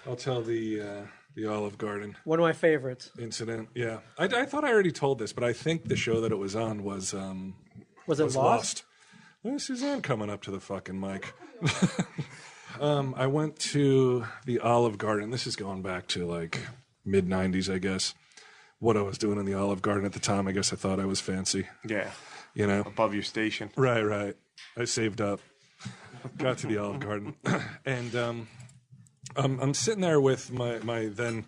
I'll tell the Olive Garden One of my favorites. incident. Yeah, I thought I already told this, but I think the show that it was on was it Lost? There's Suzanne coming up to the fucking mic. I went to the Olive Garden. This is going back to like mid 90s, I guess. What I was doing in the Olive Garden at the time, I guess I thought I was fancy. Yeah. You know, Above your station. Right. I saved up, got to the Olive Garden, and I'm sitting there with my then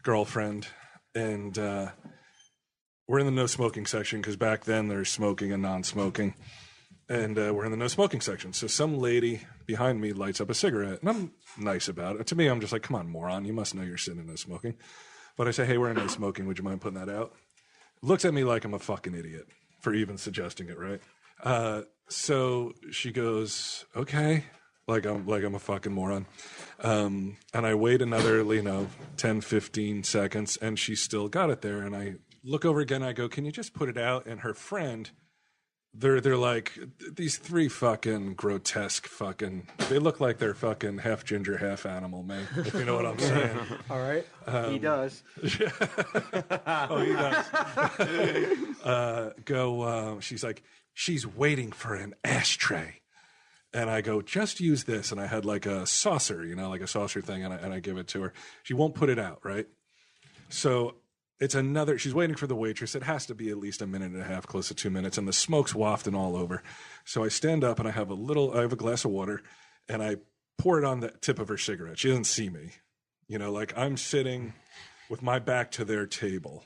girlfriend, and we're in the no smoking section because back then there's smoking and non-smoking, and we're in the no smoking section. So some lady behind me lights up a cigarette, and I'm nice about it. To me, I'm just like, come on, moron, you must know you're sitting in no smoking. But I say, hey, we're in no smoking. Would you mind putting that out? Looks at me like I'm a fucking idiot for even suggesting it, right? So she goes, okay, like I'm a fucking moron. And I wait another, 10, 15 seconds, and she's still got it there. And I look over again, I go, can you just put it out? And her friend, they're like, these three fucking grotesque they look like they're fucking half ginger, half animal, man, if you know what I'm saying. All right. He does. Oh, he does. She's like, she's waiting for an ashtray. And I go, just use this. And I had like a saucer, like a saucer thing, and I give it to her. She won't put it out, right? So she's waiting for the waitress. It has to be at least a minute and a half, close to 2 minutes, and the smoke's wafting all over. So I stand up and I have a glass of water, and I pour it on the tip of her cigarette. She doesn't see me. Like I'm sitting with my back to their table,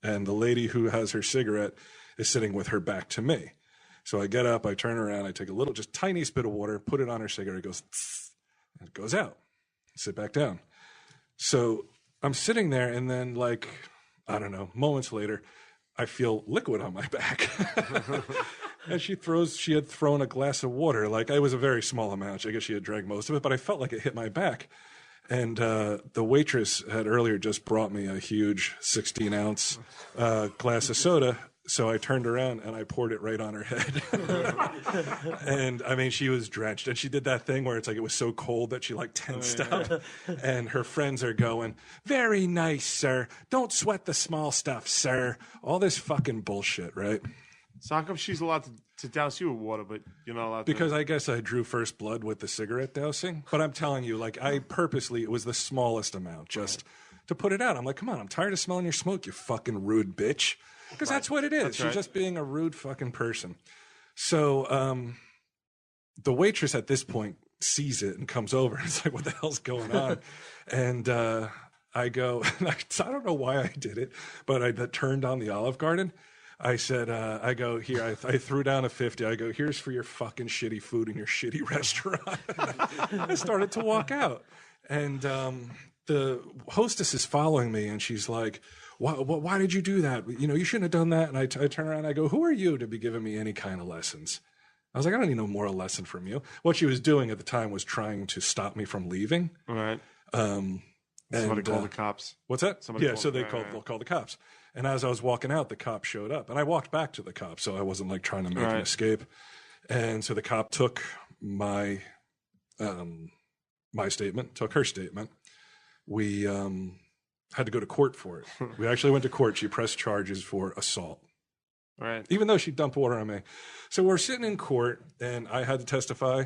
and the lady who has her cigarette is sitting with her back to me. So I get up, I turn around, I take a little, just tiniest bit of water, put it on her cigarette, it goes, tss, and it goes out. Sit back down. So I'm sitting there, and then moments later, I feel liquid on my back. And she had thrown a glass of water. Like, it was a very small amount. I guess she had drank most of it, but I felt like it hit my back. And the waitress had earlier just brought me a huge 16-ounce glass of soda. So I turned around and I poured it right on her head. And I mean, she was drenched. And she did that thing where it's like it was so cold that she like tensed up. And her friends are going, very nice, sir. Don't sweat the small stuff, sir. All this fucking bullshit, right? So how come she's allowed to douse you with water, but you're not allowed to? Because I guess I drew first blood with the cigarette dousing. But I'm telling you, like, I purposely, it was the smallest amount just to put it out. I'm like, come on, I'm tired of smelling your smoke, you fucking rude bitch. Because that's what it is. She's just being a rude fucking person. So the waitress at this point sees it and comes over. And it's like, what the hell's going on? And I go, I don't know why I did it, but I turned on the Olive Garden. I said, I go, here, I threw down a 50. I go, here's for your fucking shitty food in your shitty restaurant. I started to walk out. And the hostess is following me, and she's like, why did you do that? You shouldn't have done that. And I turn around and I go, who are you to be giving me any kind of lessons? I was like, I don't need no moral lesson from you. What she was doing at the time was trying to stop me from leaving. All right. Somebody called the cops. What's that? They'll call the cops. And as I was walking out, the cop showed up. And I walked back to the cop, so I wasn't like trying to make an escape. And so the cop took my statement, took her statement. We had to go to court for it. We actually went to court. She pressed charges for assault. Right. Even though she dumped water on me. So we're sitting in court, and I had to testify.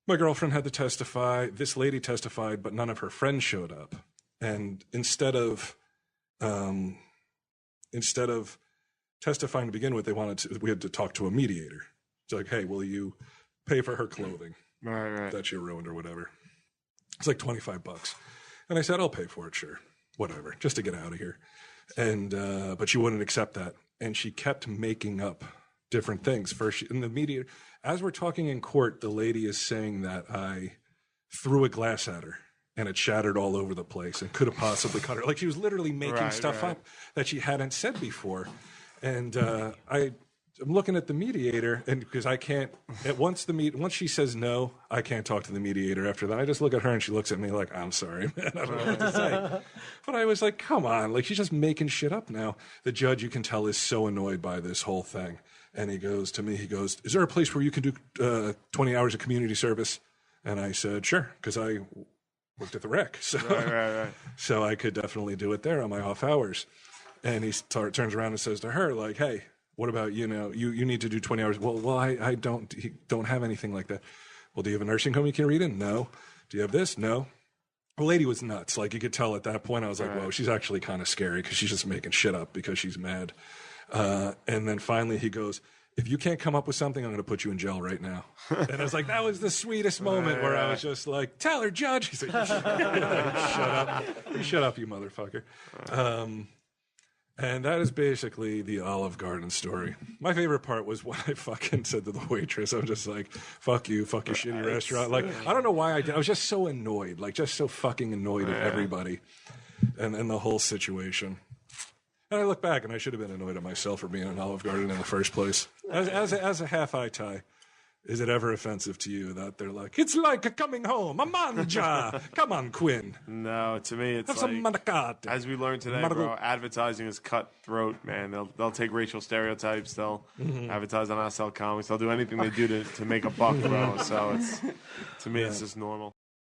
My girlfriend had to testify. This lady testified, but none of her friends showed up. And instead of testifying to begin with, we had to talk to a mediator. It's like, hey, will you pay for her clothing that she ruined or whatever? It's like $25. And I said, I'll pay for it, sure. Whatever, just to get out of here. And but she wouldn't accept that. And she kept making up different things. First, in the media, as we're talking in court, the lady is saying that I threw a glass at her and it shattered all over the place and could have possibly cut her. Like, she was literally making stuff up that she hadn't said before. And I'm looking at the mediator, and because I can't, once she says no, I can't talk to the mediator after that. I just look at her, and she looks at me like, I'm sorry, man, I don't know what to say. But I was like, come on, like, she's just making shit up now. The judge, you can tell, is so annoyed by this whole thing. And he goes to me, is there a place where you can do 20 hours of community service? And I said, sure, because I worked at the rec. So, Right. so I could definitely do it there on my off hours. And he turns around and says to her, like, hey, what about, you need to do 20 hours. Well, I don't have anything like that. Well, do you have a nursing home you can read in? No. Do you have this? No. The lady was nuts. Like, you could tell at that point, I was like, whoa, she's actually kind of scary because she's just making shit up because she's mad. And then finally he goes, if you can't come up with something, I'm going to put you in jail right now. And I was like, that was the sweetest moment where I was just like, tell her, Judge. He's like, shut up. You shut up, you motherfucker. And that is basically the Olive Garden story. My favorite part was when I fucking said to the waitress, I'm just like, fuck you, fuck your shitty restaurant. Like, I don't know why I did. I was just so annoyed, like just so fucking annoyed at everybody and the whole situation. And I look back and I should have been annoyed at myself for being in Olive Garden in the first place. As a half eye tie, is it ever offensive to you that they're like, it's like a coming home, a manja. Come on, Quinn. No, to me, it's Have like, some manacate. as we learned today, bro, advertising is cutthroat, man. They'll take racial stereotypes. They'll advertise on us, sell comics. They'll do anything they do to make a buck, bro. So to me, it's just normal.